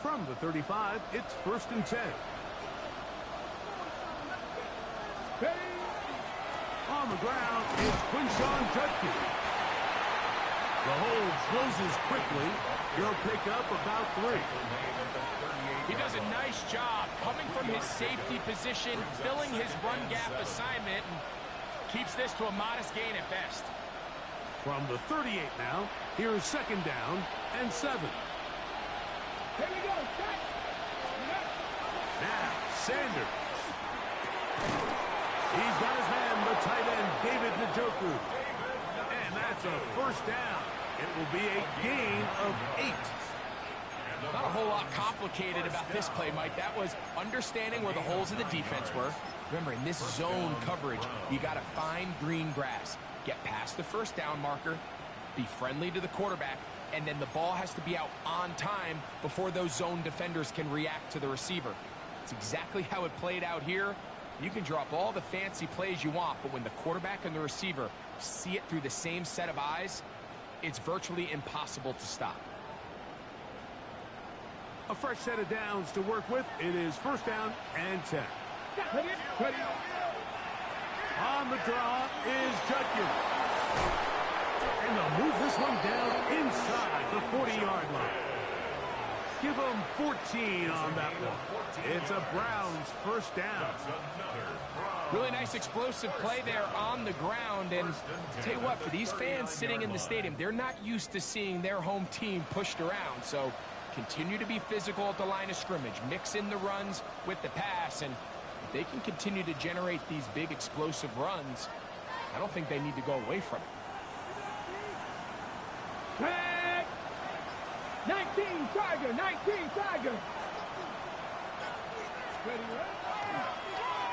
From the 35, it's 1st and 10. On the ground, it's Quinshawn Judkins. The hold closes quickly. He'll pick up about 3. He does a nice job coming from his safety position, filling his run gap assignment, and keeps this to a modest gain at best. From the 38 now, here's 2nd down and 7. Here we go. Now, Sanders. He's got his man, the tight end, David Njoku. And that's a 1st down. It will be a gain of 8. Not a whole lot complicated about this play, Mike. That was understanding where the holes in the defense were. Remember, in this zone coverage, you got to find green grass. Get past the 1st down marker, be friendly to the quarterback, and then the ball has to be out on time before those zone defenders can react to the receiver. It's exactly how it played out here. You can drop all the fancy plays you want, but when the quarterback and the receiver see it through the same set of eyes, it's virtually impossible to stop. A fresh set of downs to work with. It is 1st down and 10. On the draw is Judkins. And they'll move this one down inside the 40-yard line. Give them 14 on that one. It's a Browns 1st down. Really nice explosive play there on the ground. And tell you what, for these fans sitting in the stadium, they're not used to seeing their home team pushed around. So continue to be physical at the line of scrimmage. Mix in the runs with the pass. And if they can continue to generate these big explosive runs, I don't think they need to go away from it. 19 Tiger, 19 Tiger.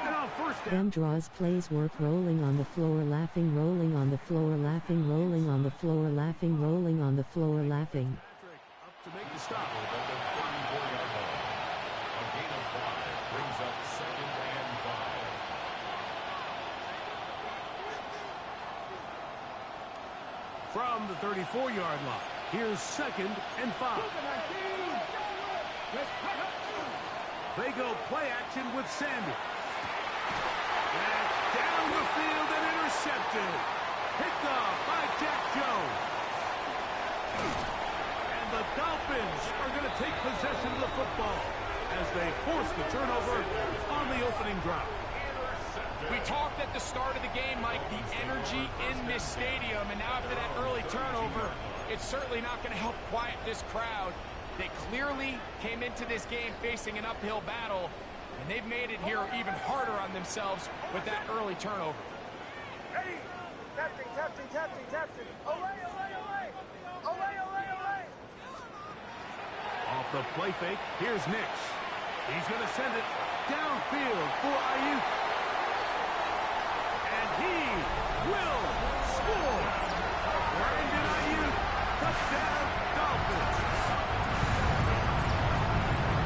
And on 1st down. Them draws plays work, rolling on the floor, laughing, rolling on the floor, laughing, rolling on the floor, laughing, rolling on the floor, laughing. Up to make the stop. From the 34-yard line, here's 2nd and 5. They go play action with Sanders. That's down the field and intercepted. Picked off by Jack Jones. And the Dolphins are going to take possession of the football as they force the turnover on the opening drive. We talked at the start of the game, Mike, the energy in this stadium, and now after that early turnover, it's certainly not going to help quiet this crowd. They clearly came into this game facing an uphill battle, and they've made it here even harder on themselves with that early turnover. Hey, tapping. Away. Off the play fake, here's Nix. He's going to send it downfield for Ayuk. And he will score. Brandon Ayuk, touchdown, Dolphins.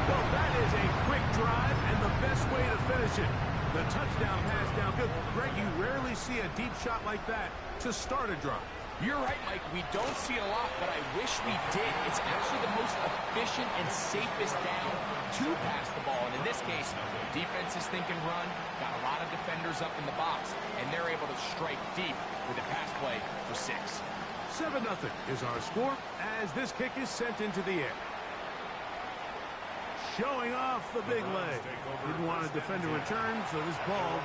Well, that is a quick drive and the best way to finish it. The touchdown pass downfield. Greg, you rarely see a deep shot like that to start a drive. You're right, Mike. We don't see it a lot, but I wish we did. It's actually the most efficient and safest down to pass the ball. And in this case, the defense is thinking run, got a lot of defenders up in the box, and they're able to strike deep with a pass play for 6. 7-0 is our score as this kick is sent into the air. Showing off the big leg. Didn't want a defender return, so this ball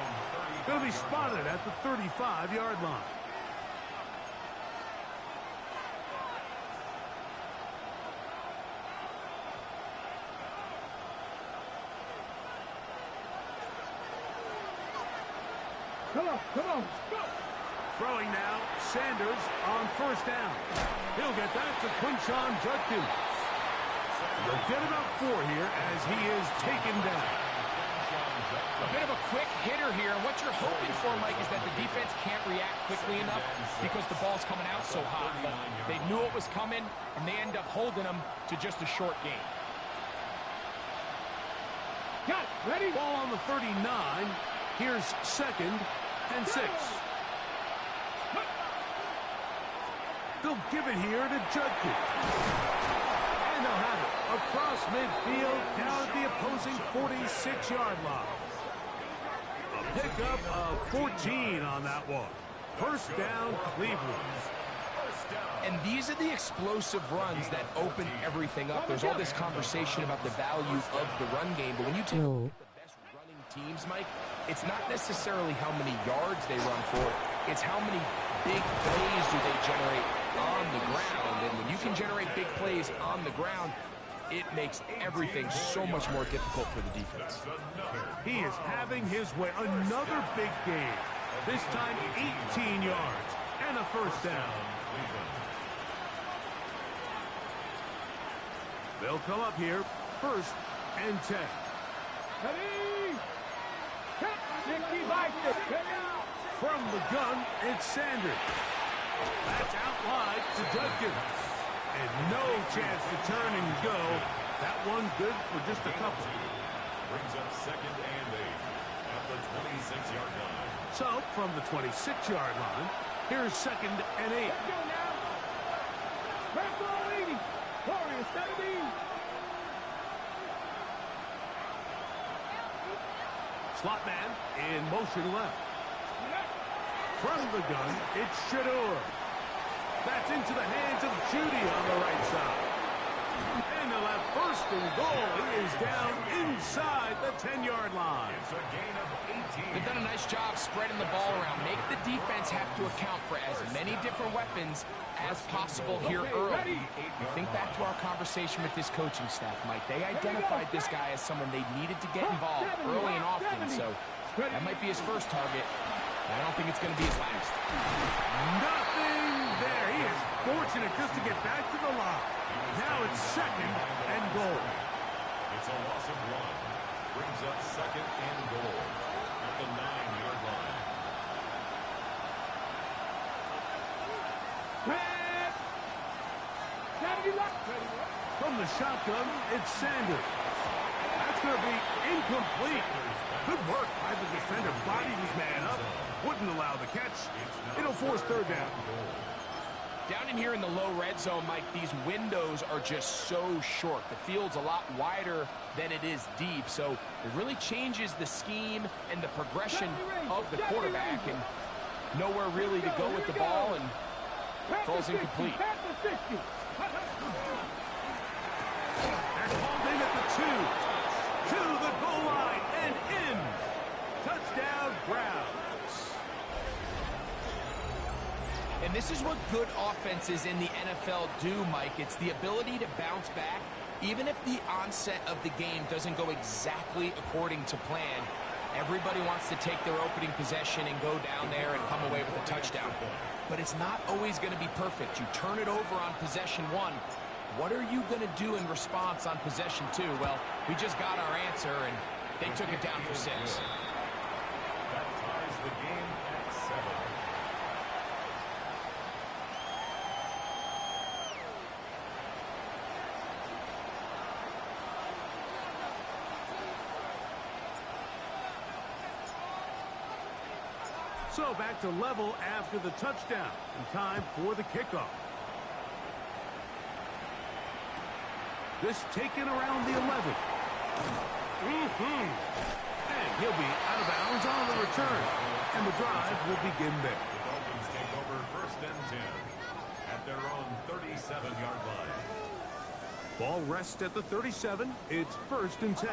going to be spotted at the 35-yard line. Come on, go! Throwing now, Sanders on 1st down. He'll get that to Quinshawn Judkins. They'll get about 4 here as he is taken down. A bit of a quick hitter here. What you're hoping for, Mike, is that the defense can't react quickly enough because the ball's coming out so hot. But they knew it was coming, and they end up holding them to just a short gain. Got it. Ready? Ball on the 39. Here's 2nd and 6. They'll give it here to Judkins. And they'll have it. A across midfield down at the opposing 46-yard line. A pickup of 14 on that one. First down, Cleveland. And these are the explosive runs that open everything up. There's all this conversation about the value of the run game, but when you take the best running teams, Mike, it's not necessarily how many yards they run for. It's how many big plays do they generate on the ground. And when you can generate big plays on the ground, it makes everything so much more difficult for the defense. He is having his way. Another big game. This time 18 yards and a first down. They'll come up here, 1st and 10. Ready? From the gun, it's Sanders. That's out wide to Judkins. And no chance to turn and go. That one good for just a couple. Brings up 2nd and 8 at the 26-yard line. So, from the 26-yard line, here's 2nd and 8. Let's go now. Press ball 80. Warriors, steady B. Slot man in motion left. From the gun, it's Shador. That's into the hands of Judy on the right side. And they'll have 1st and goal. He is down inside the 10-yard line. It's a gain of 18. They've done a nice job spreading the ball around. Make the defense have to account for as many different weapons as possible here early. You think back to our conversation with this coaching staff, Mike. They identified this guy as someone they needed to get involved early and often, so that might be his first target. I don't think it's going to be his last. Nothing there. He is fortunate just to get back to the line. Now it's 2nd and goal. It's a loss of 1. Brings up 2nd and goal at the 9-yard line. From the shotgun, it's Sanders. That's going to be incomplete. Good work by the defender. Bodied his man up. Wouldn't allow the catch. It'll force 3rd down. Down in here in the low red zone, Mike, these windows are just so short. The field's a lot wider than it is deep, so it really changes the scheme and the progression of the quarterback, and nowhere really to go with the ball, and throws incomplete. That's hauled in at the 2. To the goal line and in. Touchdown, Browns. And this is what good offenses in the NFL do, Mike. It's the ability to bounce back, even if the onset of the game doesn't go exactly according to plan. Everybody wants to take their opening possession and go down there and come away with a touchdown. But it's not always going to be perfect. You turn it over on possession 1. What are you going to do in response on possession 2? Well, we just got our answer, and they took it down for 6. That ties the game at 7. So back to level after the touchdown. And time for the kickoff. This taken around the 11. And he'll be out of bounds on the return. And the drive will begin there. The Dolphins take over 1st and 10 at their own 37-yard line. Ball rests at the 37. It's 1st and 10.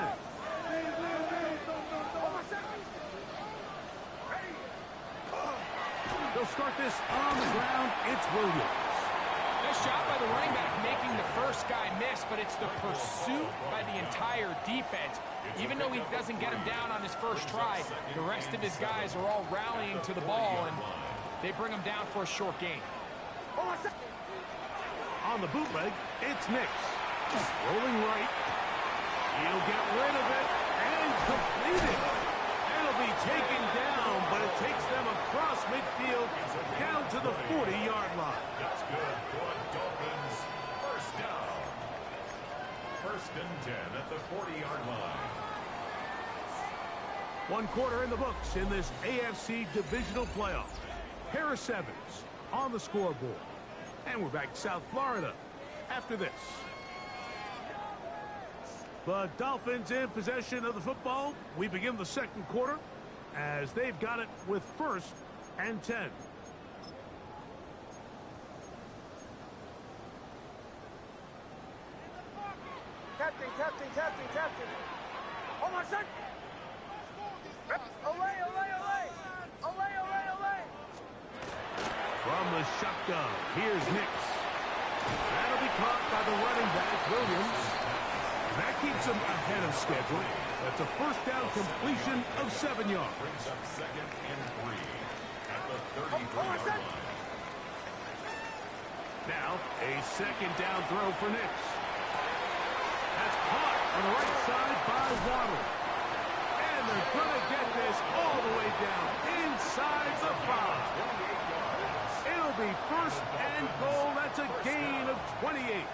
They'll start this on the ground. It's Williams. Nice job by the running back making the first guy miss, but it's the pursuit by the entire defense. Even though he doesn't get him down on his first try, the rest of his guys are all rallying to the ball, and they bring him down for a short gain. On the bootleg, it's Nix. Rolling right. He'll get rid of it and complete it. It'll be taken down, but it takes them across midfield down to the 40-yard line. That's good for the Dolphins. First down. 1st and 10 at the 40-yard line. 1 quarter in the books in this AFC divisional playoff. Harris Evans on the scoreboard. And we're back to South Florida after this. The Dolphins in possession of the football. We begin the second quarter as they've got it with 1st and 10. Captain. Hold on, son. Olay. From the shotgun, here's Nix. That'll be caught by the running back, Williams. That keeps him ahead of schedule. That's a first down completion of 7 yards. Brings up 2nd and 3 at the 33-yard line. Now, a 2nd down throw for Nix. That's caught on the right side by Waddle. And they're going to get this all the way down inside the 5. It'll be 1st and goal. That's a gain of 28.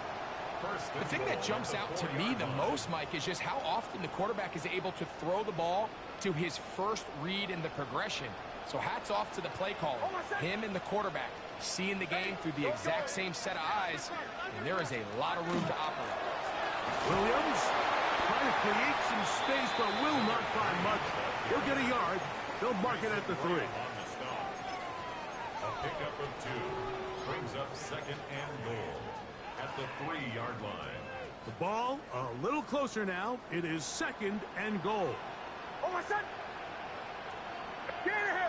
The thing that jumps out to me the most, Mike, is just how often the quarterback is able to throw the ball to his first read in the progression. So hats off to the play caller. Him and the quarterback seeing the game through the exact same set of eyes, and there is a lot of room to operate. Williams trying to create some space, but will not find much. He'll get a yard. They'll mark it at the 3. A pickup of 2 brings up 2nd and goal at the 3-yard line. The ball a little closer now. It is 2nd and goal. Oh, my son. Shanahan.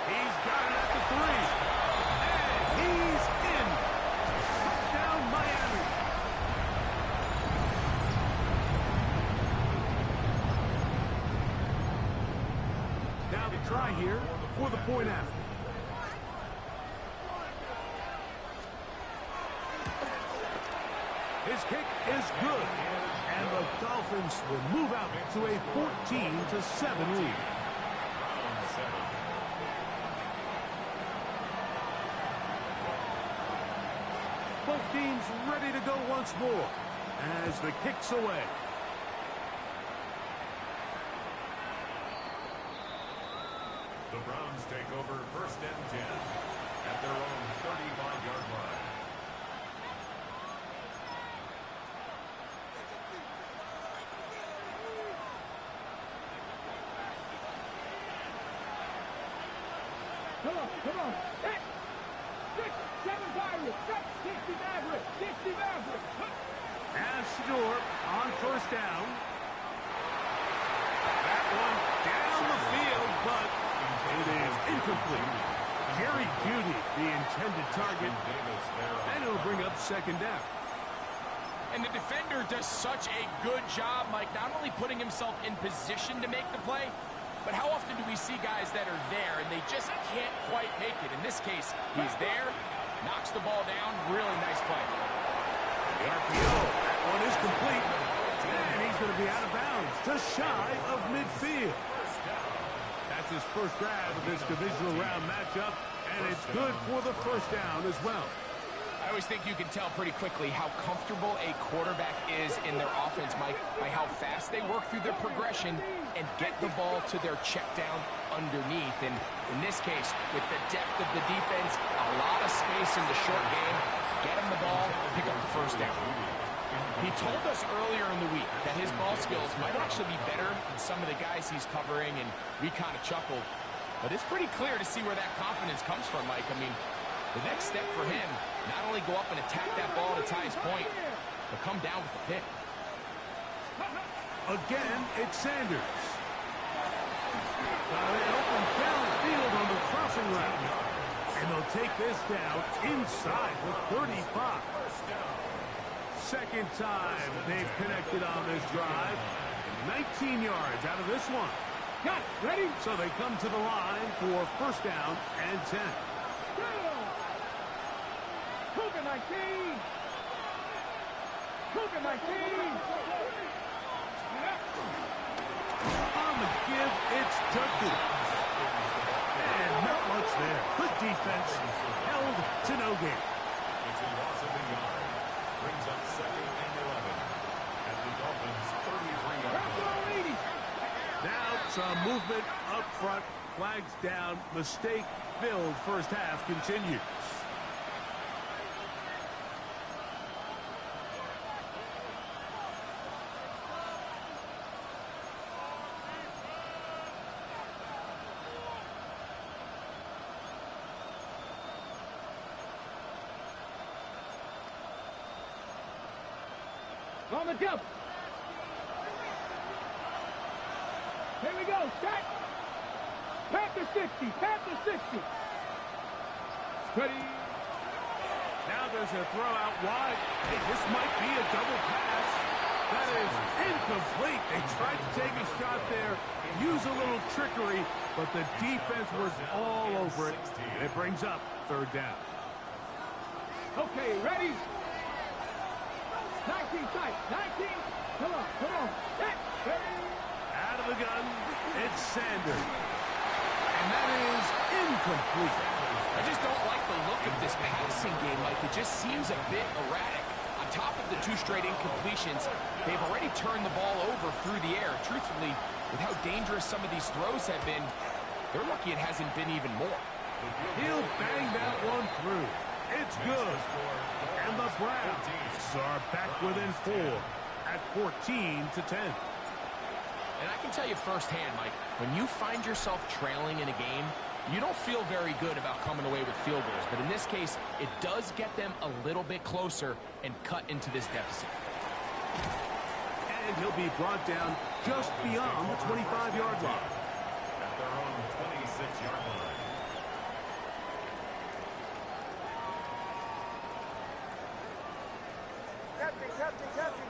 He's got it at the 3. And he's in. Touchdown, Miami. Now the try here for the point after. His kick is good. And the Dolphins will move out to a 14-7 lead. Both teams ready to go once more as the kick's away. The Browns take over 1st and 10 at their own 35-yard line. Come on. 6, 7 Pirates. 60 Mavericks. As Shador on 1st down. That one down the field, but it is incomplete. Jerry Jeudy, the intended target, and it'll bring up 2nd down. And the defender does such a good job, Mike, not only putting himself in position to make the play, but how often do we see guys that are there and they just can't quite make it? In this case, he's there, knocks the ball down, really nice play. The RPO, that one is complete, and he's going to be out of bounds, just shy of midfield. That's his first grab of this divisional round matchup, and it's good for the 1st down as well. I always think you can tell pretty quickly how comfortable a quarterback is in their offense, Mike, by how fast they work through their progression and get the ball to their check down underneath. And in this case, with the depth of the defense, a lot of space in the short game, get him the ball, pick up the 1st down. He told us earlier in the week that his ball skills might actually be better than some of the guys he's covering, and we kind of chuckled. But it's pretty clear to see where that confidence comes from, Mike. I mean, the next step for him, not only go up and attack that ball to tie his point, but come down with the pick. Again, it's Sanders. Got it open downfield on the crossing route. And they'll take this down inside the 35. 2nd time they've connected on this drive. 19 yards out of this one. Got it. Ready? So they come to the line for 1st down and 10. Cougar 19. On the give, it's Judkins. And not much there. Good defense. Held to no gain. It's a loss of a yard. Brings up 2nd and 11 at the Dolphins' 33-yard line. Now some movement up front. Flags down. Mistake filled 1st half continues. On the jump. Here we go. Set. Panther 60. Panther 60. Ready. Now there's a throw out wide. Hey, this might be a double pass. That is incomplete. They tried to take a shot there, use a little trickery, but the defense was all over it. And it brings up third down. Okay, ready? 19 tight. 19. Come on, come on. Set. Ready. Out of the gun, it's Sanders. And that is incomplete. I just don't like the look of this passing game, Mike. It just seems a bit erratic. On top of the 2 straight incompletions, they've already turned the ball over through the air. Truthfully, with how dangerous some of these throws have been, they're lucky it hasn't been even more. He'll bang that one through. It's good. And the Browns are back within 4 at 14-10. And I can tell you firsthand, Mike, when you find yourself trailing in a game, you don't feel very good about coming away with field goals. But in this case, it does get them a little bit closer and cut into this deficit. And he'll be brought down just beyond the 25-yard line. At their own 26-yard line.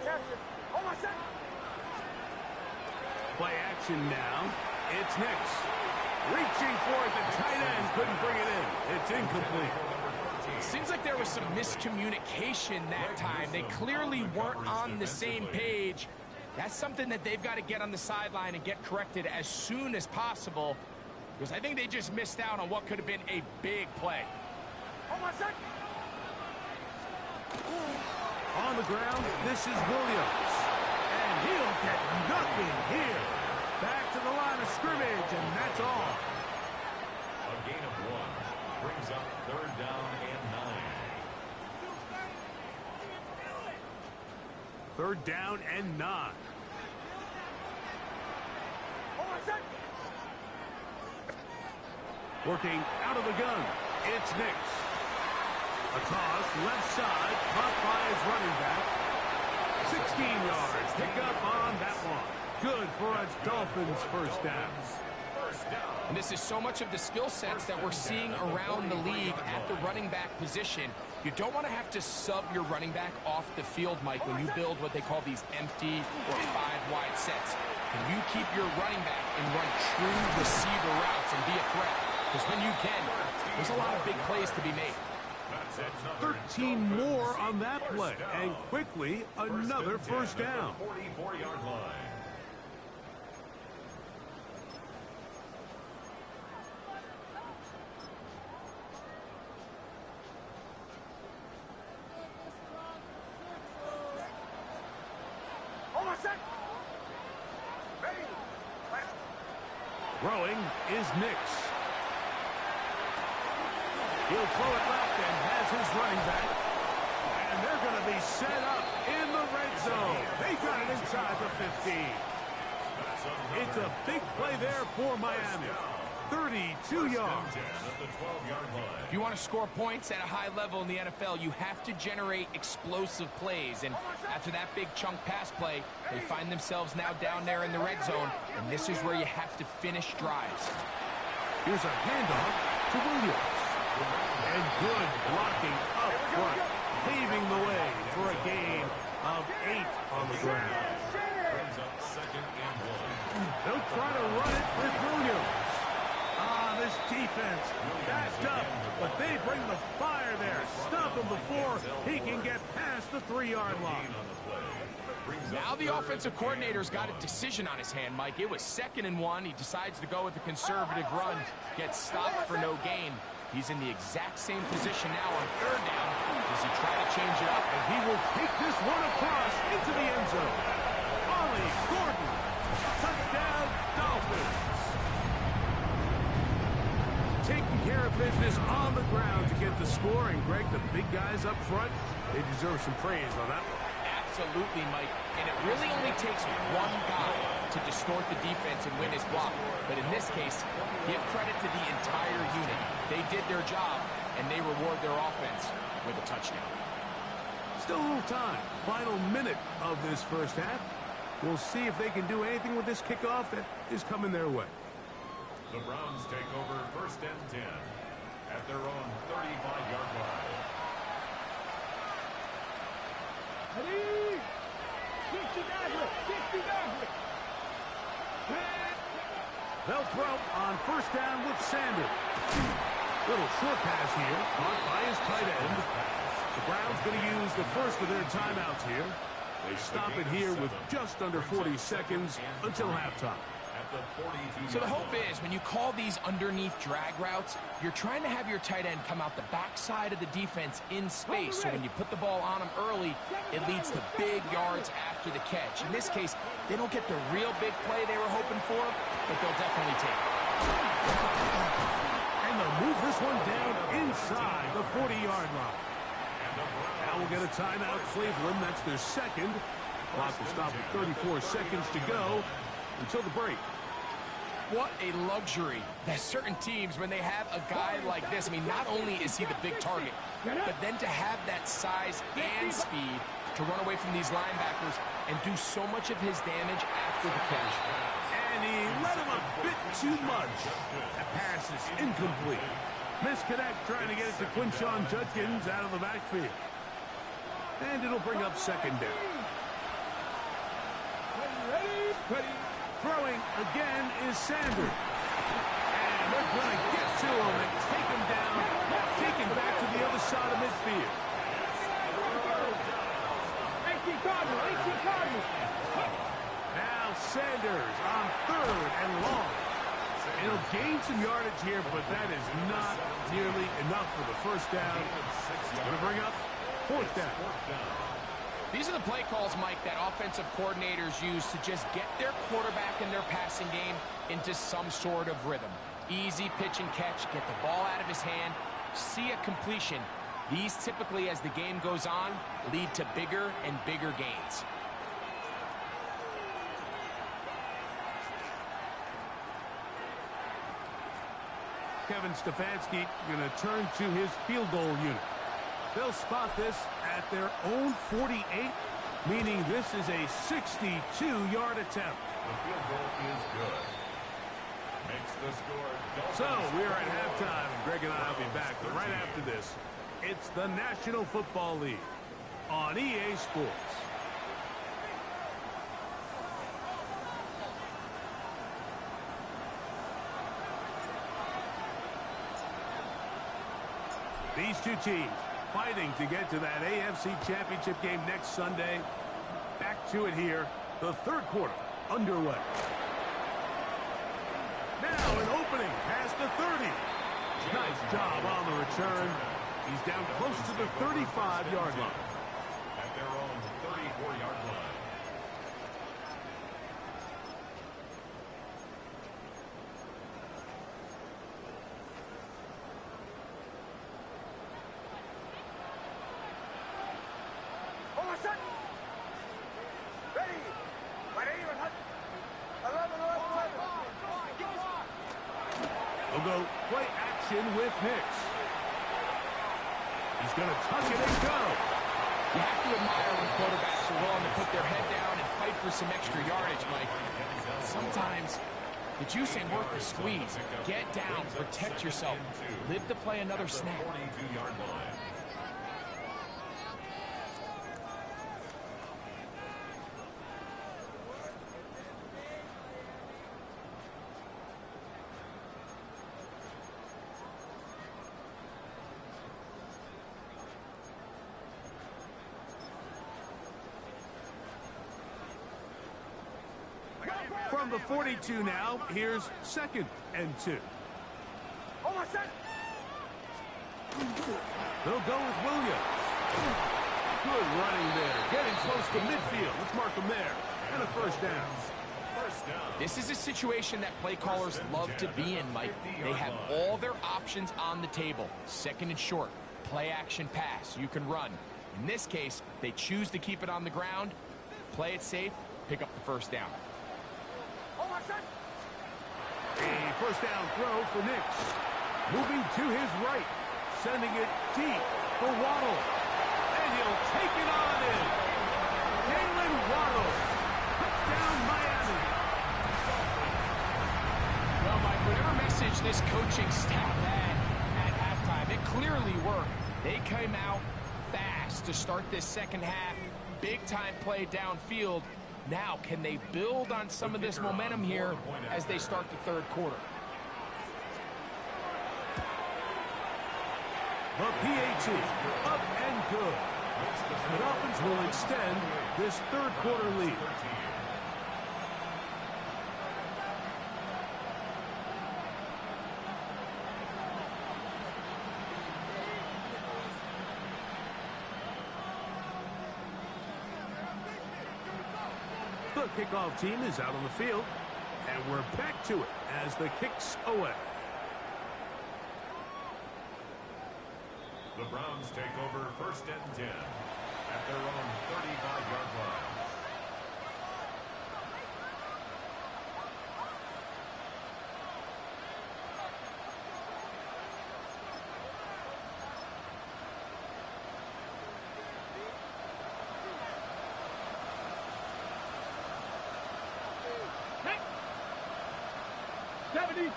Captain. Oh, my second. Play action now. It's Nix. Reaching for it, the tight end couldn't bring it in. It's incomplete. Seems like there was some miscommunication that time. They clearly weren't on the same page. That's something that they've got to get on the sideline and get corrected as soon as possible, because I think they just missed out on what could have been a big play. Oh, my second. On the ground, this is Williams. And he'll get nothing here. Back to the line of scrimmage, and that's all. A gain of 1 brings up third down and 9. Third down and 9. Working out of the gun, it's Nix. A toss, left side, caught by his running back. 16 yards, pick up on that one. Good for a Dolphins first down. And this is so much of the skill sets that we're seeing around the league at the running back position. You don't want to have to sub your running back off the field, Mike, when you build what they call these empty or 5-wide sets. Can you keep your running back and run true receiver routes and be a threat? Because when you can, there's a lot of big plays to be made. 13 more on that play, and quickly another first down. 44-yard line. Throwing is Nix. He'll throw it left and has his running back. And they're going to be set up in the red zone. They got it inside the 15. It's a big play there for Miami. 32 yards. If you want to score points at a high level in the NFL, you have to generate explosive plays. And after that big chunk pass play, they find themselves now down there in the red zone. And this is where you have to finish drives. Here's a handoff to Williams. And good blocking up front, paving the way for a gain of 8 on the ground. Brings up second and 1. They'll try to run it with Williams. This defense backed up, but they bring the fire there. Stop him before he can get past the 3-yard line. Now the offensive coordinator's got a decision on his hand, Mike. It was 2nd and 1. He decides to go with a conservative run, gets stopped for no gain. He's in the exact same position now on 3rd down. Does he try to change it up? And he will take this one across into the end zone. Ollie Gordon, touchdown Dolphins. Taking care of business on the ground to get the score. And Greg, the big guys up front, they deserve some praise on that one. Absolutely, Mike. And it really only takes one guy to distort the defense and win his block. But in this case, give credit to the entire unit. They did their job, and they reward their offense with a touchdown. Still a little time. Final minute of this first half. We'll see if they can do anything with this kickoff that is coming their way. The Browns take over 1st and 10 at their own 35-yard line. Ready? 60 yards. They'll throw on 1st down with Sanders. Little short pass here, caught by his tight end. The Browns going to use the first of their timeouts here. They stop it here with just under 40 seconds until halftime. So the hope is when you call these underneath drag routes, you're trying to have your tight end come out the backside of the defense in space. So when you put the ball on them early, it leads to big yards after the catch. In this case, they don't get the real big play they were hoping for, but they'll definitely take it. And they'll move this one down inside the 40-yard line. Now we'll get a timeout, Cleveland. That's their second. Clock will stop at 34 seconds to go until the break. What a luxury that certain teams, when they have a guy like this, I mean, not only is he the big target, but then to have that size and speed to run away from these linebackers and do so much of his damage after the catch. And he let him a bit too much. That pass is incomplete. Misconnect trying to get it to Quinshon Judkins out of the backfield. And it'll bring up 2nd down. Ready? Throwing again is Sanders. And they're going to get to him and take him down, take him back to the other side of midfield. 18 Cardinals. Now Sanders on 3rd and long. He'll gain some yardage here, but that is not nearly enough for the 1st down. Going to bring up 4th down. These are the play calls, Mike, that offensive coordinators use to just get their quarterback and their passing game into some sort of rhythm. Easy pitch and catch, get the ball out of his hand, see a completion. These typically, as the game goes on, lead to bigger and bigger gains. Kevin Stefanski going to turn to his field goal unit. They'll spot this at their own 48, meaning this is a 62-yard attempt. The field goal is good. Makes the score. So we're at halftime, and Greg and I will be back. But right after this, it's the National Football League on EA Sports. These two teams fighting to get to that AFC Championship game next Sunday. Back to it here. The 3rd quarter underway. Now an opening past the 30. Nice job on the return. He's down close to the 35-yard line. At their own 34-yard line. They'll go play action with Hicks. He's going to tuck it and go. You have to admire when quarterbacks are willing to put their head down and fight for some extra yardage, Mike. Sometimes the juice ain't worth the squeeze. Get down, protect yourself, live to play another snap. 42-yard line. From the 42 now, here's 2nd and 2. They'll go with Williams. Good running there. Getting close to midfield. Let's mark them there. And a 1st down. This is a situation that play callers love to be in, Mike. They have all their options on the table. 2nd and short. Play action pass. You can run. In this case, they choose to keep it on the ground, play it safe, pick up the 1st down. A 1st down throw for Nix. Moving to his right. Sending it deep for Waddle. And he'll take it on coaching staff had at halftime. It clearly worked. They came out fast to start this second half. Big-time play downfield. Now, can they build on some of this momentum here as they start the third quarter? The PAT, up and good. The Dolphins will extend this third quarter lead. The kickoff team is out on the field, and we're back to it as the kick's away. The Browns take over 1st and 10 at their own 35-yard line.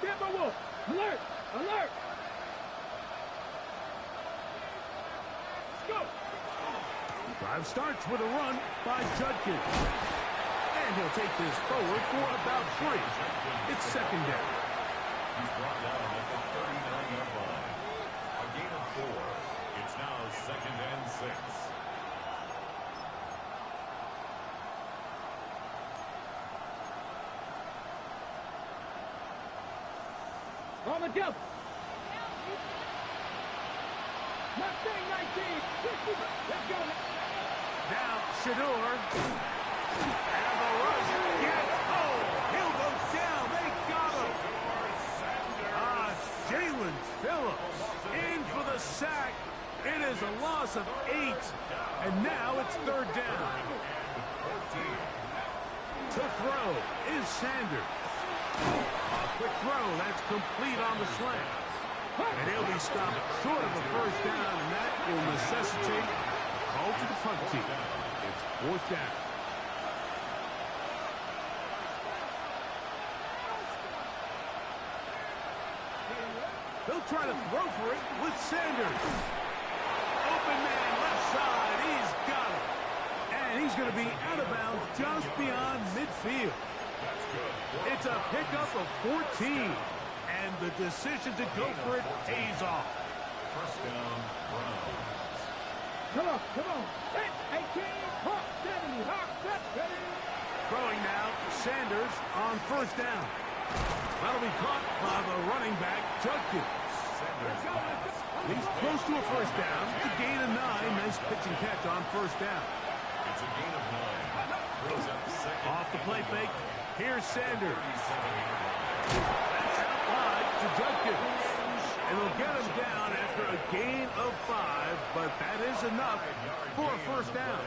Timberwolf, alert, alert. Let's go. Drive starts with a run by Judkins. And he'll take this forward for about 3. It's second down. He's brought down at the 39-yard line. A gain of 4. It's now 2nd and 6. On the jump. Mustang 19. Let's go. Now Shador. And the rush gets home. He'll go down. They got him. Jalen Phillips in for the sack. It is a loss of 8. And now it's third down. To throw is Sanders. A quick throw, that's complete on the slant. And he'll be stopped short of a first down, and that will necessitate a call to the punt team. It's 4th down. They'll try to throw for it with Sanders. Open man, left side, he's got it. And he's going to be out of bounds just beyond midfield. It's a pickup of 14, and the decision to go for it pays off. First down, Browns. Come on. 18, Hawk 70, Hawk 70. Throwing now, Sanders on first down. That'll be caught by the running back, Judkins. He's close to a first down. To gain of 9. Nice pitch and catch on first down. It's a gain of 9. Brings up 2nd. Off the play fake. Here's Sanders. That's out wide to Judkins. And they'll get him down after a gain of 5, but that is enough for a first down.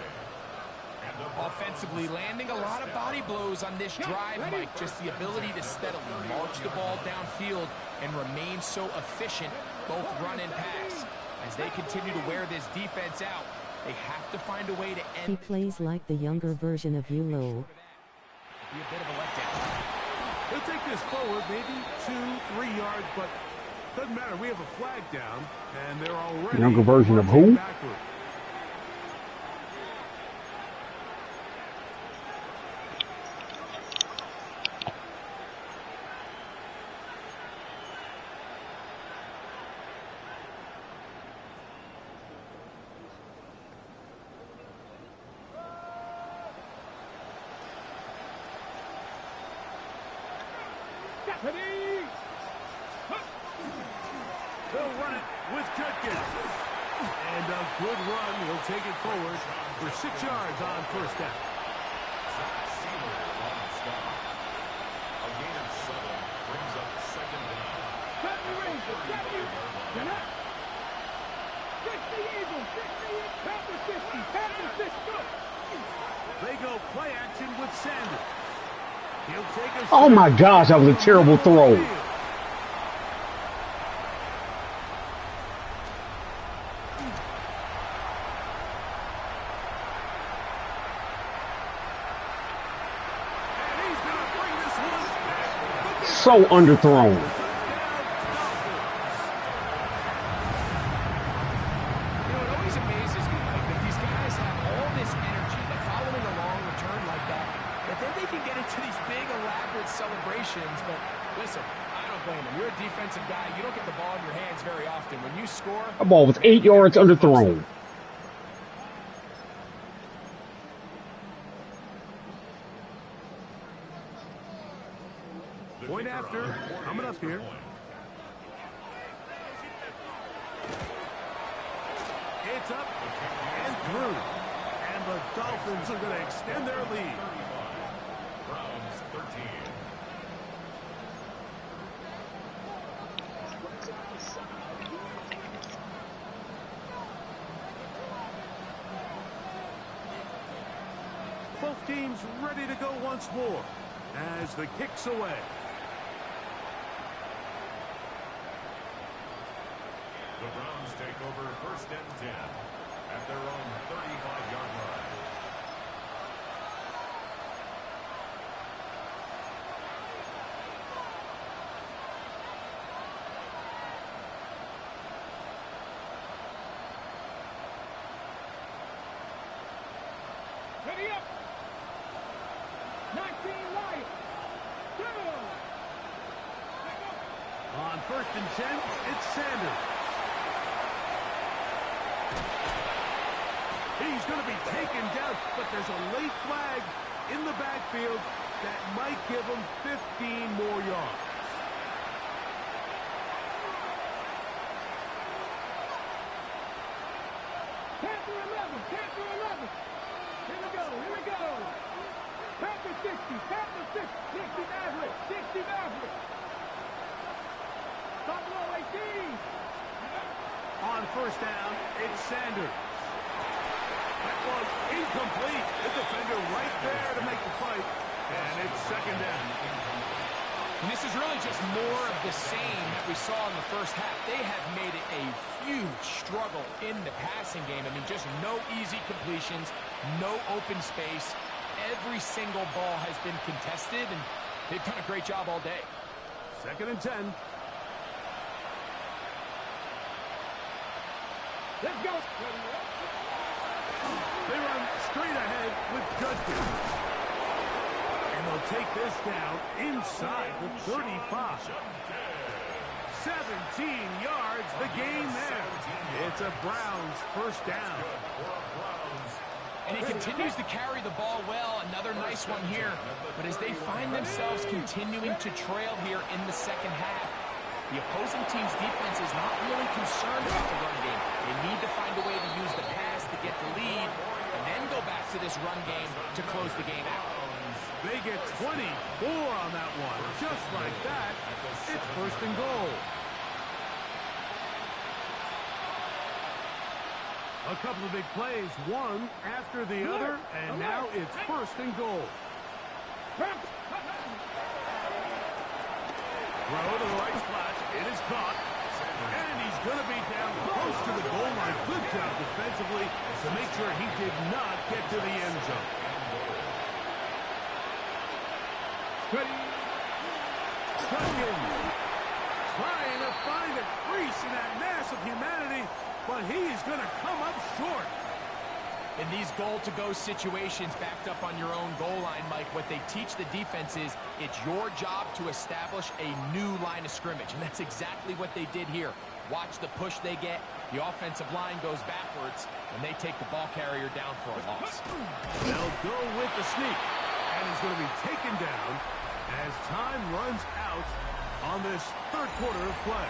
Offensively, landing a lot of body blows on this drive, Mike. Just the ability to steadily march the ball downfield and remain so efficient, both run and pass. As they continue to wear this defense out, they have to find a way to end. He plays like the younger version of Yulo. Be a bit of a letdown. He'll take this forward, maybe 2-3 yards, but doesn't matter. We have a flag down, and they're already younger version of who? backward. They'll run it with Judkins. And a good run. He'll take it forward for 6 yards on first down. A gain of 7 brings up 2nd down. Cut the range. They go play action with Sanders. He'll take a Oh my gosh, that was a terrible throw. So underthrown. to these big, elaborate celebrations, but listen, I don't blame him. You're a defensive guy. You don't get the ball in your hands very often. When you score... A ball was 8 yards underthrown. Point after, coming up here. It's up and through. And the Dolphins are going to extend their lead. Browns 13. Both teams ready to go once more as the kick's away. The Browns take over 1st and 10 at their own 35-yard line. Ready up. 19 Lions. On 1st and 10, it's Sanders. He's going to be taken down, but there's a late flag in the backfield that might give him 15 more yards. Panther 11. Panther 11. Here we go. Here we go. Panther 60. Panther 60. 60 Maverick. 60 Maverick. Top low 18. On 1st down, it's Sanders. That was incomplete. The defender right there to make the fight. And it's 2nd down. And this is really just more of the same that we saw in the first half. They have made it a huge struggle in the passing game. I mean, just no easy completions, no open space. Every single ball has been contested, and they've done a great job all day. 2nd and 10. Let's go. They run straight ahead with Judkins. And they'll take this down inside the 35. 17 yards, the gain there. It's a Browns 1st down. And he continues to carry the ball well. Another nice one here. But as they find themselves continuing to trail here in the 2nd half, the opposing team's defense is not really concerned about the run game. They need to find a way to use the pass to get the lead and then go back to this run game to close the game out. They get 24 on that one. Just like that, it's 1st and goal. A couple of big plays, one after the other, and now it's 1st and goal. Throw to the right slot. It is caught. And he's going to be down close to the goal line. Good job defensively to make sure he did not get to the end zone. Judkins trying to find a crease in that mass of humanity, but he's going to come up short. In these goal-to-go situations backed up on your own goal line, Mike, what they teach the defense is it's your job to establish a new line of scrimmage, and that's exactly what they did here. Watch the push they get. The offensive line goes backwards, and they take the ball carrier down for a loss. They'll go with the sneak, and he's going to be taken down as time runs out on this 3rd quarter of play.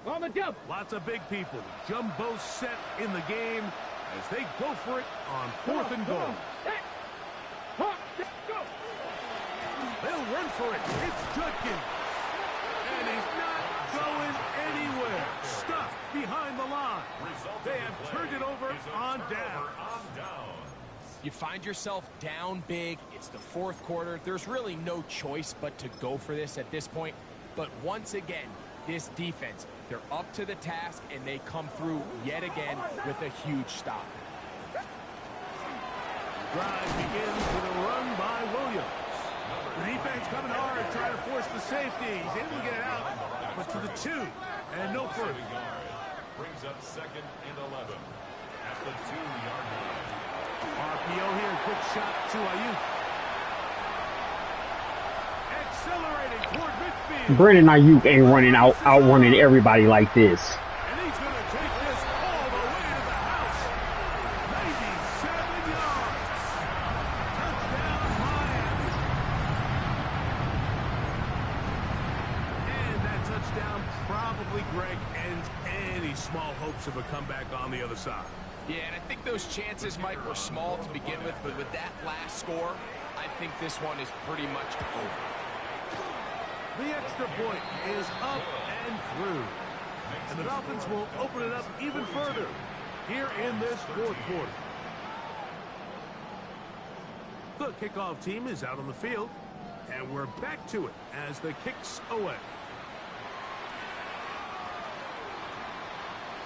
On the jump. Lots of big people. Jumbo set in the game as they go for it on 4th and goal. Go. They'll run for it. It's Judkins. And he's not going anywhere. Stuffed behind the line. They have turned it over on down. You find yourself down big. It's the 4th quarter. There's really no choice but to go for this at this point. But once again, this defense, they're up to the task, and they come through yet again with a huge stop. Drive begins with a run by Williams. The defense coming hard, trying to force the safety. He's able to get it but to the 2, and no further. Brings up second and 11 at the 2-yard line. RPO here, quick shot to Ayuk. Accelerating toward midfield. Brandon Ayuk ain't running outrunning everybody like this. And he's going to take this all the way to the house. 97 yards. Touchdown, Miami. And that touchdown probably, Greg, ends any small hopes of a comeback on the other side. Yeah, and I think those chances, Mike, were small to begin with, but with that last score, I think this one is pretty much over. The extra point is up and through. And the Dolphins will open it up even further here in this fourth quarter. The kickoff team is out on the field, and we're back to it as the kick's away.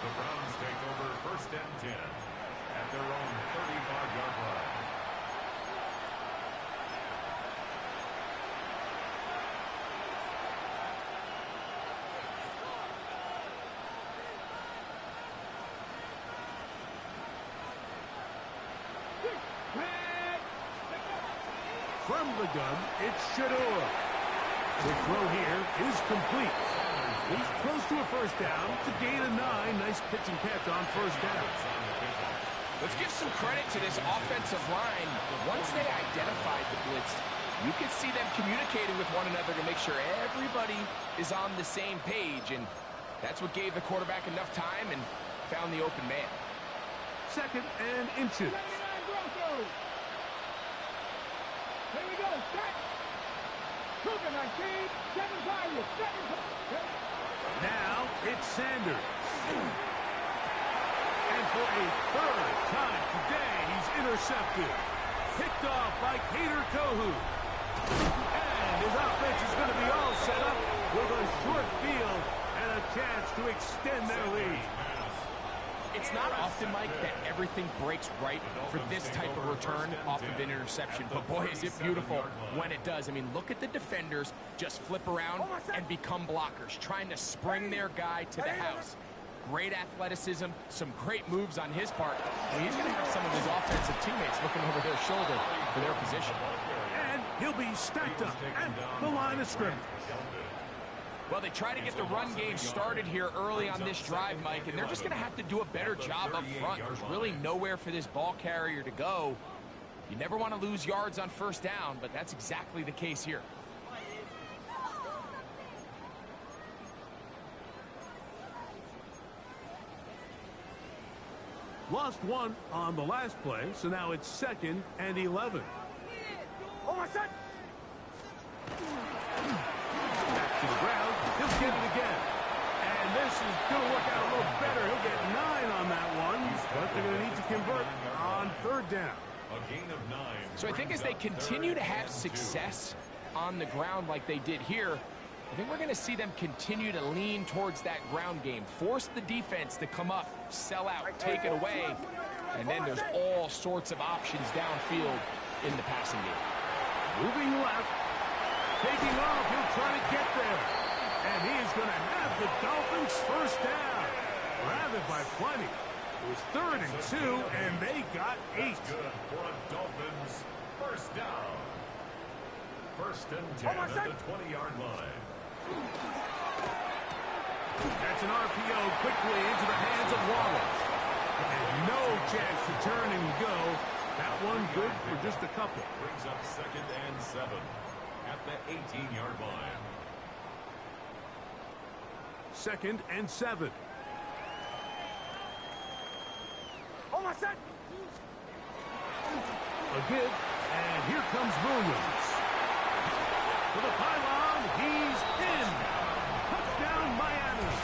The Browns take over first and 10 at their own 35-yard line. From the gun, it's Shador. The throw here is complete. He's close to a first down. To gain a 9. Nice pitch and catch on first down. Let's give some credit to this offensive line. Once they identified the blitz, you could see them communicating with one another to make sure everybody is on the same page, and that's what gave the quarterback enough time and found the open man. Second and inches. Here we go, set. Cougar 19, 7-5, Now it's Sanders. And for a third time today, he's intercepted. Picked off by Cater Kohu. And his offense is going to be all set up with a short field and a chance to extend their lead. It's not often, Mike, that everything breaks right for this type of return off of an interception. But, boy, is it beautiful when it does. I mean, look at the defenders just flip around and become blockers, trying to spring their guy to the house. Great athleticism, some great moves on his part. I mean, he's going to have some of his offensive teammates looking over their shoulder for their position. And he'll be stacked up at the line of scrimmage. Well, they try to get the run game started here early on this drive, Mike, and they're just going to have to do a better job up front. There's really nowhere for this ball carrier to go. You never want to lose yards on first down, but that's exactly the case here. Lost one on the last play, so now it's second and 11. Oh, my son! Back to the ground. He'll get it again. And this is going to work out a little better. He'll get 9 on that one, but they're going to need to convert on third down. A gain of 9. So I think as they continue to have success on the ground like they did here, I think we're going to see them continue to lean towards that ground game, force the defense to come up, sell out, take it away, and then there's all sorts of options downfield in the passing game. Moving left, taking off, he'll try to get there. And he is going to have the Dolphins first down. Rather by plenty. It was third and 2, and they got 8. Good for a Dolphins first down. First and 10 at the 20-yard line. That's an RPO quickly into the hands of Wallace. And no chance to turn and go. That one good for just a couple. Brings up second and 7 at the 18-yard line. Second and 7. Oh, my son! A give, and here comes Williams. To the pylon, he's in. Touchdown, Miami.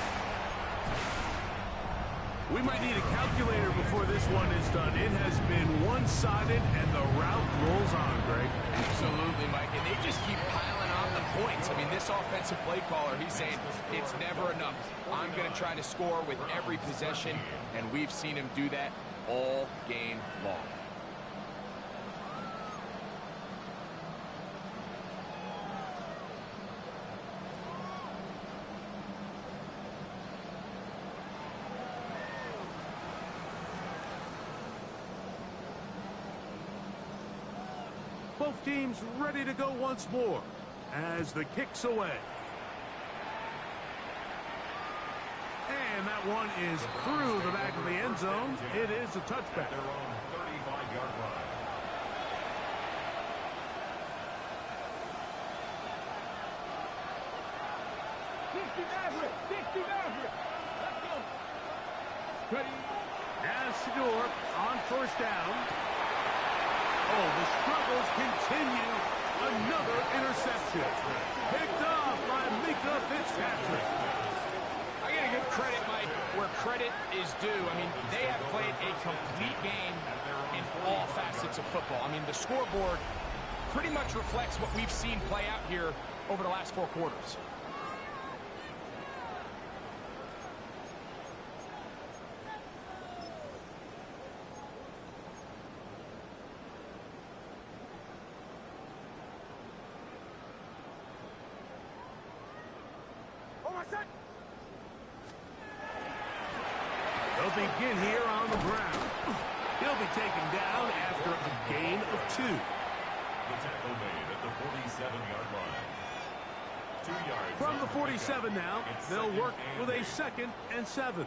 We might need a calculator before this one is done. It has been one-sided, and the route rolls on, Greg. Absolutely, Mike, and they just keep piling on the points. I mean, this offensive play caller, he's saying it's never enough. I'm going to try to score with every possession, and we've seen him do that all game long. Both teams ready to go once more as the kick's away. And that one is through the back of the end zone. It is a touchback. Their own 35-yard line. Now Shador on first down. Oh, the struggles continue. Another interception. Picked off by Mika Fitzpatrick. I gotta give credit, Mike, where credit is due. I mean, they have played a complete game in all facets of football. I mean, the scoreboard pretty much reflects what we've seen play out here over the last 4 quarters. They'll begin here on the ground. He'll be taken down after a gain of 2. The tackle made at the 47-yard line. 2 yards. From the 47 now, they'll work with a 2nd and 7.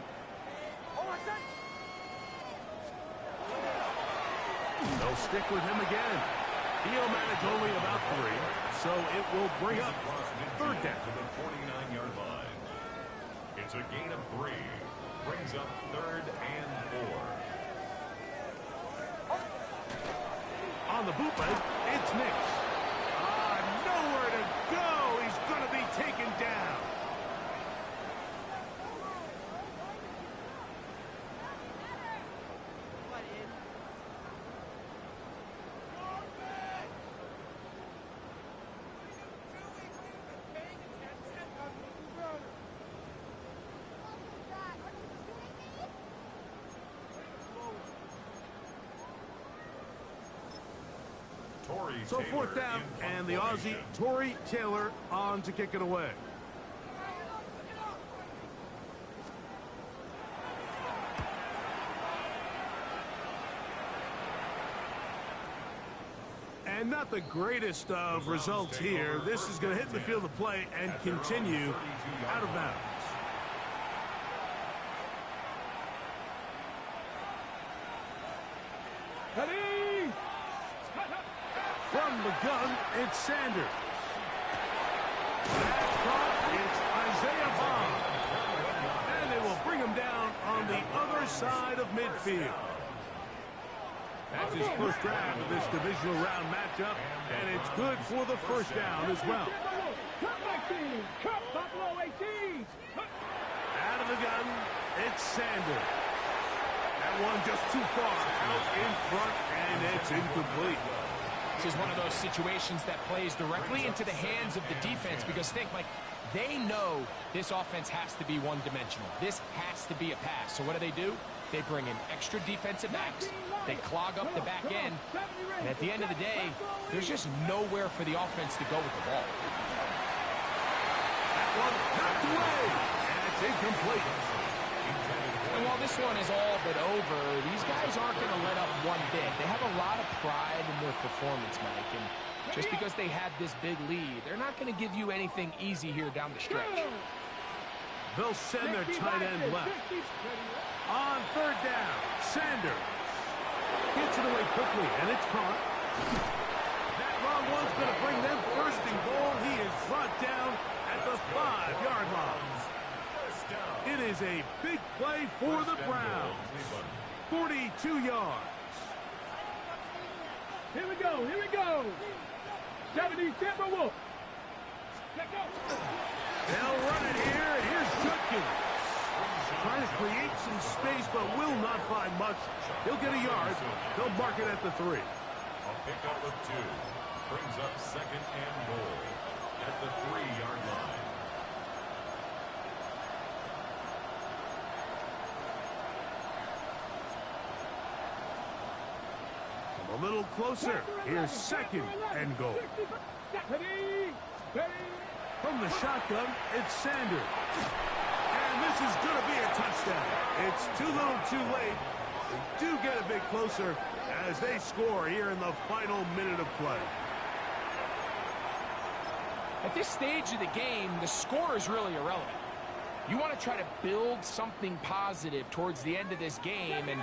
They'll stick with him again. He'll manage only about 3, so it will bring up 3rd down. To the 49-yard line. It's a gain of 3. Brings up 3rd and 4. On the bootleg, it's Nix. Nowhere to go. He's going to be taken down. So 4th down, and the Aussie, Torrey Taylor, on to kick it away. And not the greatest of results here. This is going to hit the field of play and continue out of bounds. From the gun, it's Sanders. That's caught, it's Isaiah Bond. And they will bring him down on the other side of midfield. That's his first drive of this divisional round matchup, and it's good for the first down as well. Out of the gun, it's Sanders. That one just too far out in front, and it's incomplete. This is one of those situations that plays directly into the hands of the defense because think, like, they know this offense has to be one-dimensional. This has to be a pass. So what do? They bring in extra defensive backs. They clog up the back end. And at the end of the day, there's just nowhere for the offense to go with the ball. That one knocked away, and it's incomplete. And while this one is all but over, these guys aren't going to let up one bit. They have a lot of pride in their performance, Mike. And just because they had this big lead, they're not going to give you anything easy here down the stretch. They'll send their tight end left. On 3rd down, Sanders gets it away quickly, and it's caught. That long one's going to bring them 1st and goal. He is brought down at the 5-yard line. It is a big play for the Browns. 42 yards. Here we go. 70 Timberwolves. Let's go. They'll run it here. Here's Judkins. Trying to create some space, but will not find much. He'll get a yard. They'll mark it at the 3. A pickup of 2. Brings up 2nd and goal at the 3-yard line. A little closer. Here's 2nd and goal. From the shotgun, it's Sanders. And this is going to be a touchdown. It's too little too late. They do get a bit closer as they score here in the final minute of play. At this stage of the game, the score is really irrelevant. You want to try to build something positive towards the end of this game, and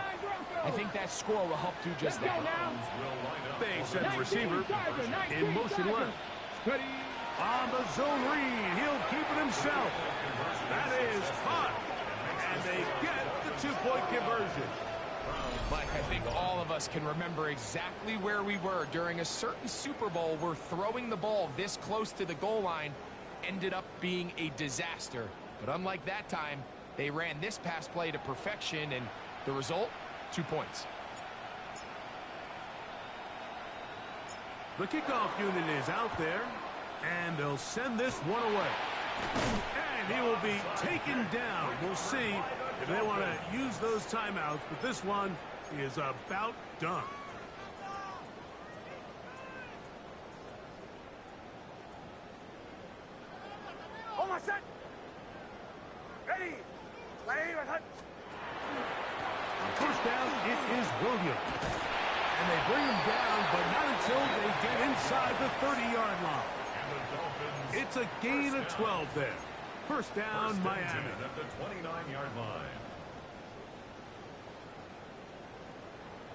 I think that score will help do just that. They send the receiver in motion left. On the zone read, he'll keep it himself. That is hot. And they get the two-point conversion. Mike, I think all of us can remember exactly where we were during a certain Super Bowl where throwing the ball this close to the goal line ended up being a disaster. But unlike that time, they ran this pass play to perfection, and the result, 2 points. The kickoff unit is out there, and they'll send this one away. And he will be taken down. We'll see if they want to use those timeouts, but this one is about done. On my set. Ready. Play with it. First down, it is Williams. And they bring him down, but not until they get inside the 30-yard line. It's a gain of 12 there. First down, Miami. At the 29-yard line.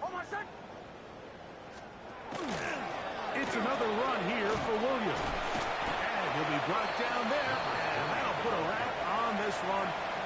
On my set. It's another run here for Williams. And he'll be brought down there, and that'll put a wrap on this one.